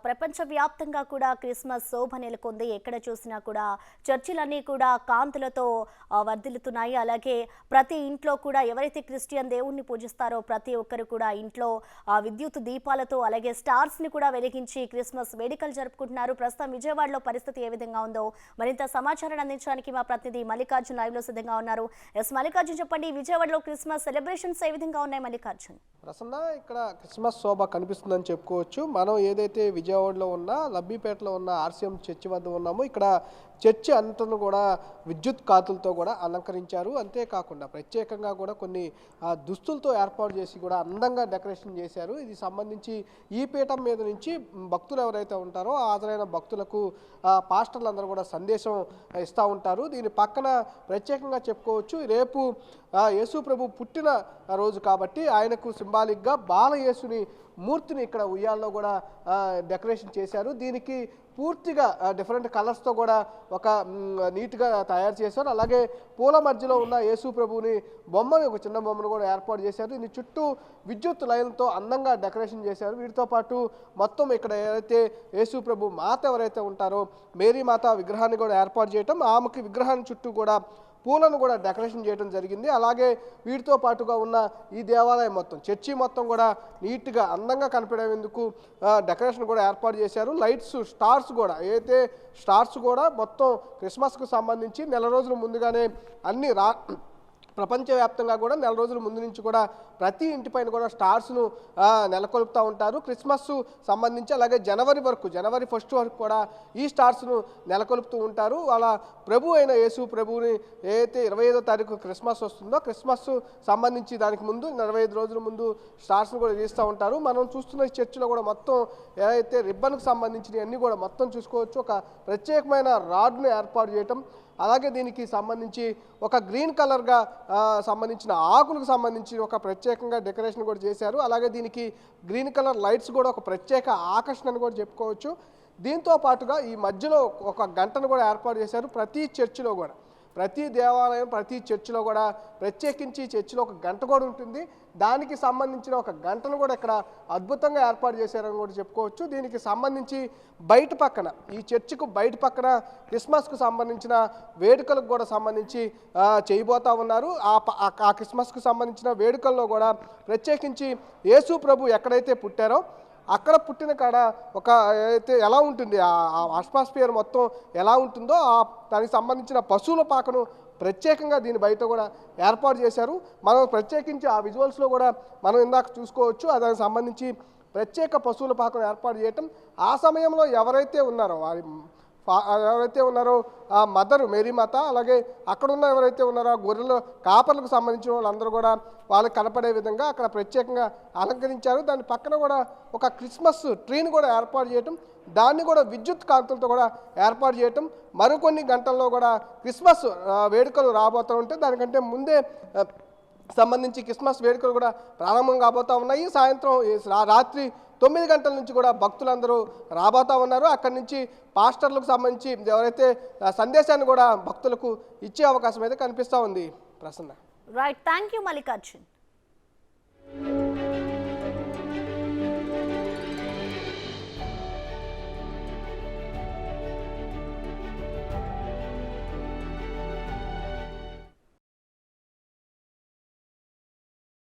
ప్రపంచవ్యాప్తంగా కూడా క్రిస్మస్ శోభ నెలకొంది. ఎక్కడ చూసినా కూడా చర్చిలన్నీ కూడా కాంతులతో వర్ధిల్లుతున్నాయి. అలాగే ప్రతి ఇంట్లో కూడా ఎవరైతే క్రిస్టియన్ దేవుణ్ణి పూజిస్తారో ప్రతి ఒక్కరు కూడా ఇంట్లో విద్యుత్ దీపాలతో అలాగే స్టార్స్ ని కూడా వెలిగించి క్రిస్మస్ వేడుకలు జరుపుకుంటున్నారు. ప్రస్తుతం విజయవాడలో పరిస్థితి ఏ విధంగా ఉందో మరింత సమాచారాన్ని అందించడానికి మా ప్రతినిధి మల్లికార్జున్ లైవ్ లో సిద్ధంగా ఉన్నారు. మల్లికార్జున్, చెప్పండి, విజయవాడలో క్రిస్మస్ సెలబ్రేషన్స్ ఏ విధంగా ఉన్నాయి? మల్లికార్జున్, ప్రసన్న, ఇక్కడ క్రిస్మస్ శోభ కనిపిస్తుందని చెప్పుకోవచ్చు. మనం ఏదైతే విజయవాడలో ఉన్న లబ్బిపేటలో ఉన్న ఆర్సీఎం చర్చి వద్ద ఉన్నామో ఇక్కడ చర్చి అంతను కూడా విద్యుత్ కాంతులతో కూడా అలంకరించారు. అంతేకాకుండా ప్రత్యేకంగా కూడా కొన్ని దుస్తులతో ఏర్పాటు చేసి కూడా అందంగా డెకరేషన్ చేశారు. ఇది సంబంధించి ఈ పీఠం మీద నుంచి భక్తులు ఎవరైతే ఉంటారో హాజరైన భక్తులకు పాస్టర్లు అందరూ కూడా సందేశం ఇస్తూ ఉంటారు. దీని పక్కన ప్రత్యేకంగా చెప్పుకోవచ్చు, రేపు యేసు ప్రభు పుట్టిన రోజు కాబట్టి ఆయనకు సింబాలిక్గా బాలయేసుని మూర్తిని ఇక్కడ ఉయ్యాల్లో కూడా డెకరేషన్ చేశారు. దీనికి పూర్తిగా డిఫరెంట్ కలర్స్తో కూడా ఒక నీట్గా తయారు చేశారు. అలాగే పూల మధ్యలో ఉన్న యేసు ప్రభుని బొమ్మని, ఒక చిన్న బొమ్మను కూడా ఏర్పాటు చేశారు. దీని చుట్టూ విద్యుత్ లైన్తో అందంగా డెకరేషన్ చేశారు. వీటితో పాటు మొత్తం ఇక్కడ ఏదైతే యేసు ప్రభు మాత ఎవరైతే ఉంటారో మేరీ మాత విగ్రహాన్ని కూడా ఏర్పాటు చేయటం, ఆమెకి విగ్రహాన్ని చుట్టూ కూడా పూలను కూడా డెకరేషన్ చేయడం జరిగింది. అలాగే వీటితో పాటుగా ఉన్న ఈ దేవాలయం మొత్తం, చర్చి మొత్తం కూడా నీట్గా అందంగా కనిపించేందుకు డెకరేషన్ కూడా ఏర్పాటు చేశారు. లైట్స్, స్టార్స్ కూడా, ఏదైతే స్టార్స్ కూడా మొత్తం క్రిస్మస్కు సంబంధించి నెల రోజుల ముందుగానే అన్ని ప్రపంచవ్యాప్తంగా కూడా నెల రోజుల ముందు నుంచి కూడా ప్రతి ఇంటిపైన కూడా స్టార్స్ను నెలకొల్పుతూ ఉంటారు. క్రిస్మస్ సంబంధించి అలాగే జనవరి 1 వరకు కూడా ఈ స్టార్స్ను నెలకొల్పుతూ ఉంటారు. వాళ్ళ ప్రభు అయిన యేసు ప్రభుని ఏదైతే 25వ తారీఖు క్రిస్మస్ వస్తుందో క్రిస్మస్ సంబంధించి దానికి ముందు 45 రోజుల ముందు స్టార్స్ను కూడా వేస్తూ ఉంటారు. మనం చూస్తున్న చర్చిలో కూడా మొత్తం ఏదైతే రిబ్బన్కు సంబంధించినవి అన్నీ కూడా మొత్తం చూసుకోవచ్చు. ఒక ప్రత్యేకమైన రాడ్ను ఏర్పాటు చేయటం, అలాగే దీనికి సంబంధించి ఒక గ్రీన్ కలర్గా సంబంధించిన ఆకులకు సంబంధించి ఒక ప్రత్యేకంగా డెకరేషన్ కూడా చేశారు. అలాగే దీనికి గ్రీన్ కలర్ లైట్స్ కూడా ఒక ప్రత్యేక ఆకర్షణను కూడా చెప్పుకోవచ్చు. దీంతో పాటుగా ఈ మధ్యలో ఒక గంటను కూడా ఏర్పాటు చేశారు. ప్రతి చర్చిలో కూడా, ప్రతి దేవాలయం, ప్రతి చర్చిలో కూడా ప్రత్యేకించి చర్చిలో ఒక గంట కూడా ఉంటుంది. దానికి సంబంధించిన ఒక గంటను కూడా ఇక్కడ అద్భుతంగా ఏర్పాటు చేశారని కూడా చెప్పుకోవచ్చు. దీనికి సంబంధించి బయట పక్కన, ఈ చర్చికు బయట పక్కన క్రిస్మస్కు సంబంధించిన వేడుకలకు కూడా సంబంధించి చేయబోతా ఉన్నారు. ఆ క్రిస్మస్కు సంబంధించిన వేడుకల్లో కూడా ప్రత్యేకించి యేసు ప్రభు ఎక్కడైతే పుట్టారో అక్కడ పుట్టిన కాడ ఒక అయితే ఎలా ఉంటుంది, ఆ అట్మాస్ఫియర్ మొత్తం ఎలా ఉంటుందో దానికి సంబంధించిన పశువుల పాకను ప్రత్యేకంగా దీని బయట కూడా ఏర్పాటు చేశారు. మనం ప్రత్యేకించి ఆ విజువల్స్లో కూడా మనం ఇందాక చూసుకోవచ్చు. దానికి సంబంధించి ప్రత్యేక పశువుల పాకను ఏర్పాటు చేయటం, ఆ సమయంలో ఎవరైతే ఉన్నారో ఆ మదరు మేరీ మాత, అలాగే అక్కడున్న ఎవరైతే ఉన్నారో ఆ గొర్రెల కాపర్లకు సంబంధించిన వాళ్ళందరూ కూడా వాళ్ళకి కనపడే విధంగా అక్కడ ప్రత్యేకంగా అలంకరించారు. దాని పక్కన కూడా ఒక క్రిస్మస్ ట్రీని కూడా ఏర్పాటు చేయటం, దాన్ని కూడా విద్యుత్ కాంతులతో కూడా ఏర్పాటు చేయటం. మరికొన్ని గంటల్లో కూడా క్రిస్మస్ వేడుకలు రాబోతూ ఉంటే దానికంటే ముందే సంబంధించి క్రిస్మస్ వేడుకలు కూడా ప్రారంభం కాబోతూ ఉన్నాయి. సాయంత్రం రాత్రి 9 గంటల నుంచి కూడా భక్తులందరూ రాబోతూ ఉన్నారు. అక్కడి నుంచి పాస్టర్లకు సంబంధించి ఎవరైతే సందేశాన్ని కూడా భక్తులకు ఇచ్చే అవకాశం అయితే కనిపిస్తూ ఉంది. Prasanna, right, thank you Mallikarjun.